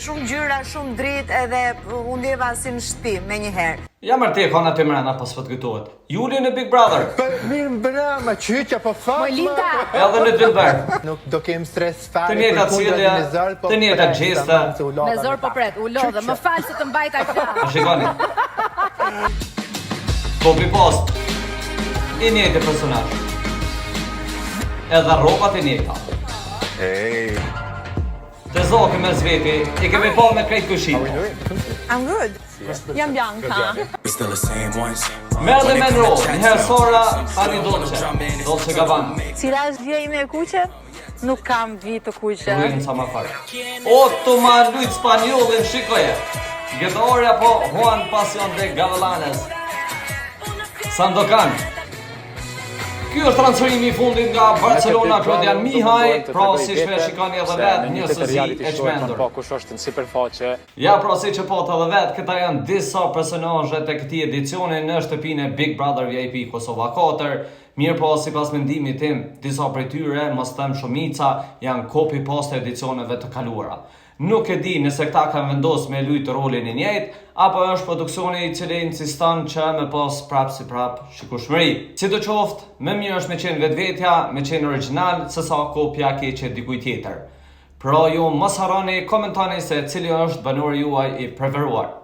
Shumë gjyra, shumë dritë edhe unë ndjeva si në shtëpi me njëherë. Ja mërti e kona të mrena pas fëtgëtohet. Juli në Big Brother. Mirë brama, qyqja po fat. Linda. Edhe në Dilber. Nuk do kem stres fare. Të njëjta cilja, të njëjta gjesta. Me zor po pret, u lodhe, më falë se të mbajta krah. Shikoni. Copy post. I njëjtë personazh. Edhe rrobat e njëjta. Hey. Të zoke me zveti, I kemi po me krejt këshim. I'm good. Jam Bianca. Merë dhe menro, njëherë Sora, tani Dolce Gabbana. Cila është vija ime e kuqe? Nuk kam vi të kuqe. Rujnë sa më farë. O, të ma lujtë spanjollin, shikoje. Gëdorja po Juan Pasion de Gavilanes. Sandokan. Ky është transferimi I fundit nga Barcelona, Claudian Mihaj, pra si shme shikoni edhe vetë një sësi e qmendur. Kush është në sipërfaqe. Ja, pra si që po të edhe vetë, këta janë disa personazhe të këtij edicioni në shtëpinë e Big Brother VIP Kosova 4. Mirë po, si pas mendimit tim, disa prej tyre, mos them shumica, janë copy-paste edicioneve të kaluara. Nuk e di nëse këta kanë vendosur me lujtë rolin e njëjtë, apo është produksioni I cili insiston që me pas prap si prap shikueshmëri. Sidoqoftë, më mirë është me qenë vetvetja, me qenë origjinal, se sa kopja keqe dikujt tjetër. Pra ju mos harroni komentoni se cili është banori juaj I preferuar.